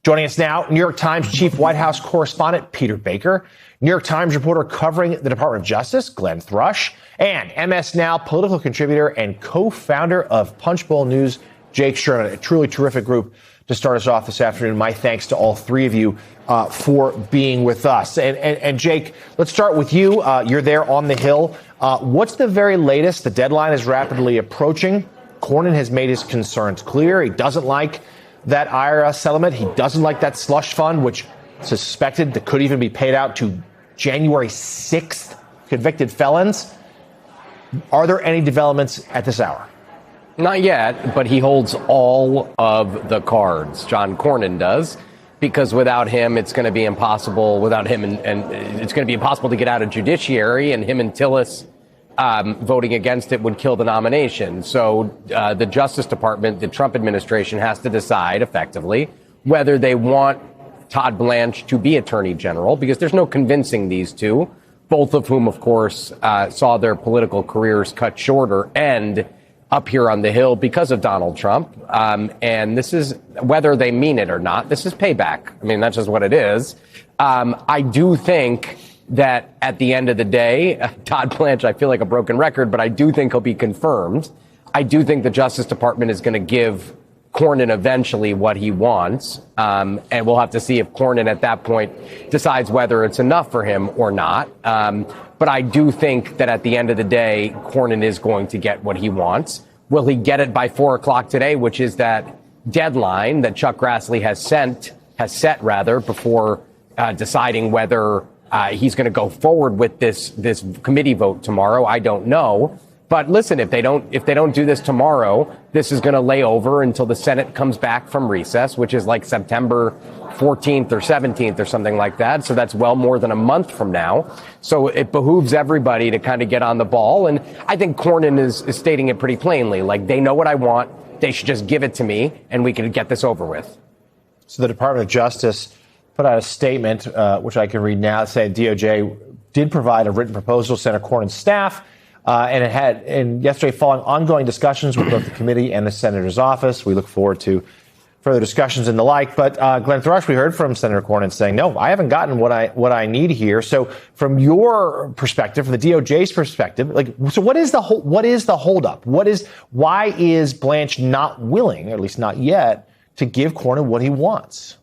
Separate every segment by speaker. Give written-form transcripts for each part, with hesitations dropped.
Speaker 1: Joining us now, New York Times chief White House correspondent Peter Baker, New York Times reporter covering the Department of Justice Glenn Thrush, and MS Now political contributor and co-founder of Punchbowl News Jake Sherman. A truly terrific group to start us off this afternoon. My thanks to all three of you for being with us. And Jake, let's start with you. You're there on the Hill. What's the very latest? The deadline is rapidly approaching. Cornyn has made his concerns clear. He doesn't like that IRS settlement. He doesn't like that slush fund, which suspected that could even be paid out to January 6th convicted felons. Are there any developments at this hour?
Speaker 2: Not yet, but he holds all of the cards. John Cornyn does, because without him, it's going to be impossible. Without him, and it's going to be impossible to get out of judiciary, and him and Tillis voting against it would kill the nomination. So the Justice Department, the Trump administration, has to decide effectively whether they want Todd Blanche to be Attorney General, because there's no convincing these two, both of whom, of course, saw their political careers cut shorter and up here on the Hill because of Donald Trump. And this is, whether they mean it or not, this is payback. I mean, that's just what it is. I do think that at the end of the day, Todd Blanche, I feel like a broken record, but I do think he'll be confirmed. I do think the Justice Department is going to give Cornyn eventually what he wants. And we'll have to see if Cornyn at that point decides whether it's enough for him or not. But I do think that at the end of the day, Cornyn is going to get what he wants. Will he get it by 4 o'clock today, which is that deadline that Chuck Grassley has set before deciding whether he's going to go forward with this committee vote tomorrow? I don't know. But listen, if they don't do this tomorrow, this is going to lay over until the Senate comes back from recess, which is like September 14th or 17th or something like that. So that's well more than a month from now. So it behooves everybody to kind of get on the ball. And I think Cornyn is stating it pretty plainly. Like, they know what I want. They should just give it to me and we can get this over with. So
Speaker 1: the Department of Justice put out a statement, which I can read now, saying DOJ did provide a written proposal to Senator Cornyn's staff. And yesterday, following ongoing discussions with both the committee and the senator's office, we look forward to further discussions and the like. But Glenn Thrush, we heard from Senator Cornyn saying, no, I haven't gotten what I need here. So from your perspective, from the DOJ's perspective, so what is the holdup? Why is Blanche not willing, or at least not yet, to give Cornyn what he wants?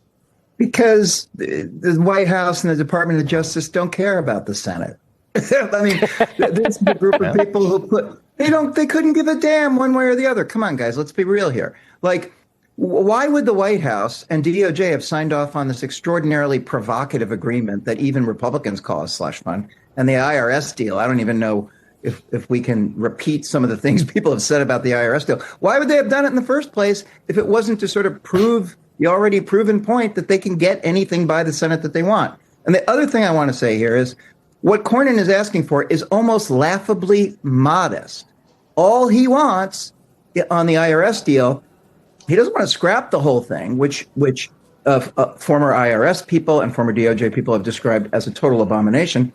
Speaker 3: Because the White House and the Department of Justice don't care about the Senate. I mean, this is a group of people who they couldn't give a damn one way or the other. Come on, guys, let's be real here. Like, why would the White House and DOJ have signed off on this extraordinarily provocative agreement that even Republicans call a slush fund, and the IRS deal? I don't even know if we can repeat some of the things people have said about the IRS deal. Why would they have done it in the first place if it wasn't to sort of prove the already proven point that they can get anything by the Senate that they want? And the other thing I want to say here is, what Cornyn is asking for is almost laughably modest. All he wants on the IRS deal, he doesn't want to scrap the whole thing, which former IRS people and former DOJ people have described as a total abomination.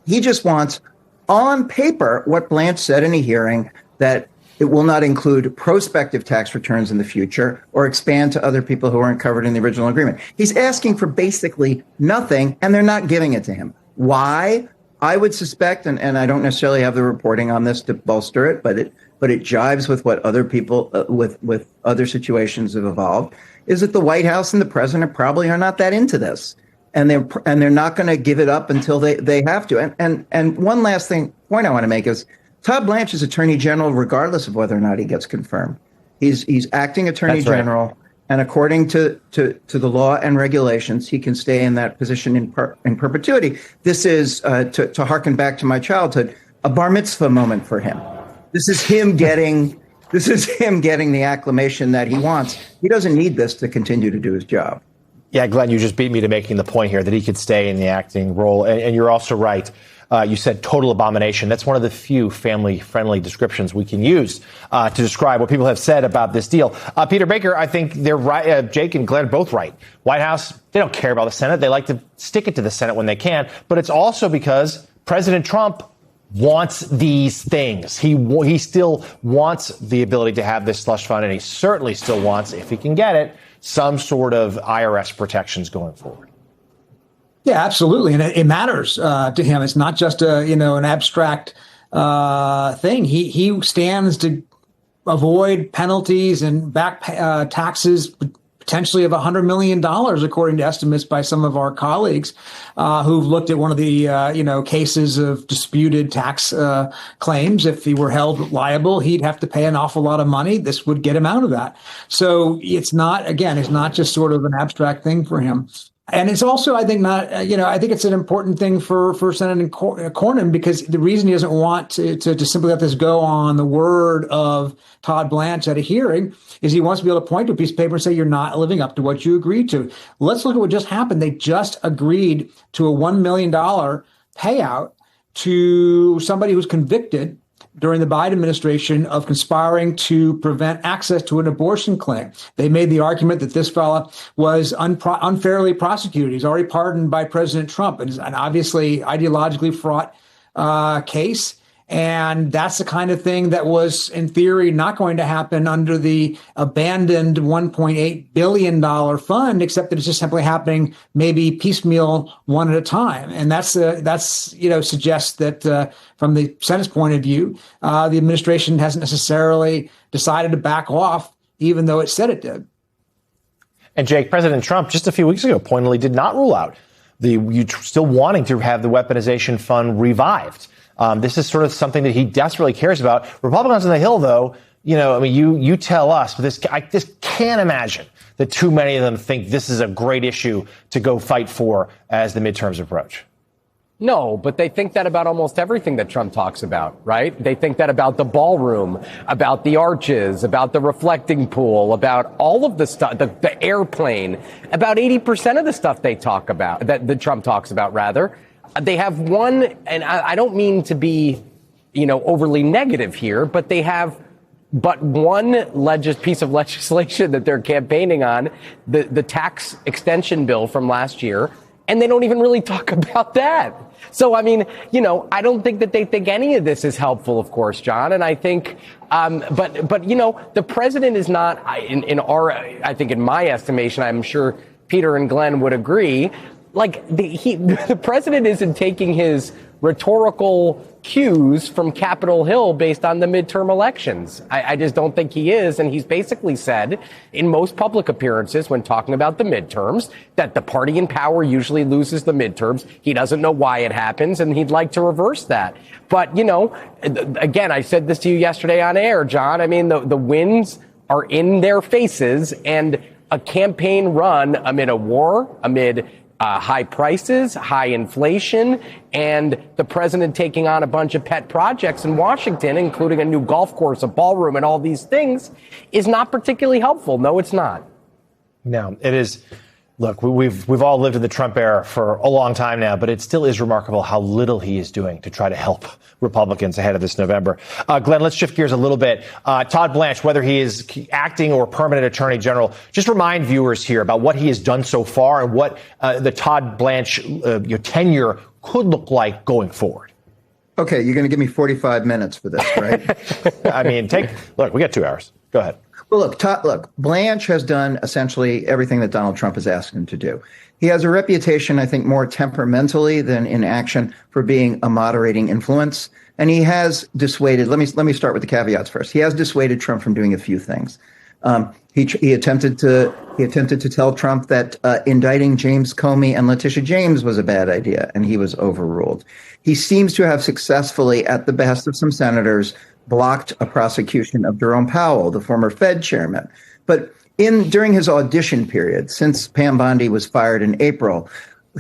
Speaker 3: He just wants, on paper, what Blanche said in a hearing, that it will not include prospective tax returns in the future or expand to other people who weren't covered in the original agreement. He's asking for basically nothing, and they're not giving it to him. Why? I would suspect, and I don't necessarily have the reporting on this to bolster it, but it jives with what other people with other situations have evolved, is that the White House and the president probably are not that into this, and they're not going to give it up until they have to. And one last point I want to make is, Todd Blanche is Attorney General regardless of whether or not he gets confirmed. He's acting Attorney General. Right. And according to the law and regulations, he can stay in that position in perpetuity. This is, to harken back to my childhood, a bar mitzvah moment for him. This is him getting the acclamation that he wants. He doesn't need this to continue to do his job.
Speaker 1: Yeah, Glenn, you just beat me to making the point here that he could stay in the acting role. And you're also right. You said total abomination. That's one of the few family-friendly descriptions we can use to describe what people have said about this deal. Peter Baker, I think they're right. Jake and Glenn are both right. White House, they don't care about the Senate. They like to stick it to the Senate when they can. But it's also because President Trump wants these things. He still wants the ability to have this slush fund, and he certainly still wants, if he can get it, some sort of IRS protections going forward.
Speaker 4: Yeah, absolutely, and it matters to him. It's not just an abstract thing. He stands to avoid penalties and back taxes potentially of $100 million, according to estimates by some of our colleagues who've looked at one of the cases of disputed tax claims. If he were held liable, he'd have to pay an awful lot of money. This would get him out of that. So it's not just sort of an abstract thing for him. And it's also, I think, I think it's an important thing for Senator Cornyn, because the reason he doesn't want to simply let this go on the word of Todd Blanche at a hearing is he wants to be able to point to a piece of paper and say, you're not living up to what you agreed to. Let's look at what just happened. They just agreed to a $1 million payout to somebody who's convicted during the Biden administration of conspiring to prevent access to an abortion clinic. They made the argument that this fella was unfairly prosecuted. He's already pardoned by President Trump, and it's an obviously ideologically fraught case. And that's the kind of thing that was, in theory, not going to happen under the abandoned $1.8 billion fund, except that it's just simply happening maybe piecemeal, one at a time. And that's suggests that from the Senate's point of view, the administration hasn't necessarily decided to back off, even though it said it did.
Speaker 1: And Jake, President Trump just a few weeks ago pointedly did not rule out still wanting to have the weaponization fund revived. This is sort of something that he desperately cares about. Republicans on the Hill, though, you tell us, but I just can't imagine that too many of them think this is a great issue to go fight for as the midterms approach.
Speaker 2: No, but they think that about almost everything that Trump talks about, right? They think that about the ballroom, about the arches, about the reflecting pool, about all of the stuff, the airplane, about 80% of the stuff they talk about, that Trump talks about, rather. They have one, and I don't mean to be, overly negative here, but they have but one piece of legislation that they're campaigning on, the tax extension bill from last year, and they don't even really talk about that. So, I don't think that they think any of this is helpful, of course, John. And I think, but the president is not, I think in my estimation, I'm sure Peter and Glenn would agree, the president isn't taking his rhetorical cues from Capitol Hill based on the midterm elections. I just don't think he is. And he's basically said in most public appearances when talking about the midterms that the party in power usually loses the midterms. He doesn't know why it happens, and he'd like to reverse that. But, again, I said this to you yesterday on air, John. The wins are in their faces, and a campaign run amid a war, amid high prices, high inflation, and the president taking on a bunch of pet projects in Washington, including a new golf course, a ballroom, and all these things, is not particularly helpful. No, it's not.
Speaker 1: No, it is. Look, we've all lived in the Trump era for a long time now, but it still is remarkable how little he is doing to try to help Republicans ahead of this November. Glenn, let's shift gears a little bit. Todd Blanche, whether he is acting or permanent attorney general, just remind viewers here about what he has done so far and what the Todd Blanche tenure could look like going forward.
Speaker 3: Okay, you're going to give me 45 minutes for this, right?
Speaker 1: Look, we got 2 hours. Go ahead.
Speaker 3: Well, look, Blanche has done essentially everything that Donald Trump has asked him to do. He has a reputation, I think, more temperamentally than in action for being a moderating influence. And he has dissuaded, let me start with the caveats first. He has dissuaded Trump from doing a few things. He attempted to tell Trump that indicting James Comey and Letitia James was a bad idea, and he was overruled. He seems to have successfully, at the behest of some senators, blocked a prosecution of Jerome Powell, the former Fed chairman. But during his audition period, since Pam Bondi was fired in April,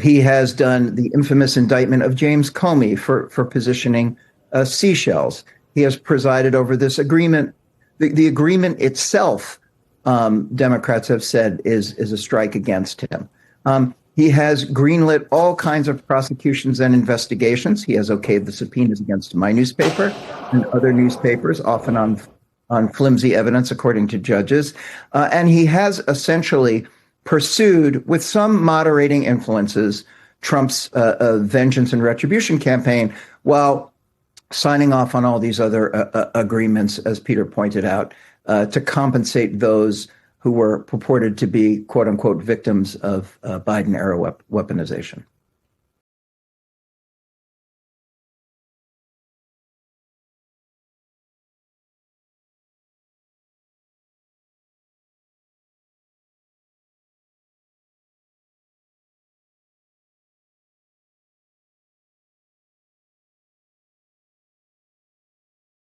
Speaker 3: he has done the infamous indictment of James Comey for positioning seashells. He has presided over this agreement. The agreement itself, Democrats have said, is a strike against him. He has greenlit all kinds of prosecutions and investigations. He has okayed the subpoenas against my newspaper and other newspapers, often on flimsy evidence, according to judges. And he has essentially pursued, with some moderating influences, Trump's vengeance and retribution campaign, while signing off on all these other agreements, as Peter pointed out, to compensate those who were purported to be quote unquote victims of Biden era weaponization.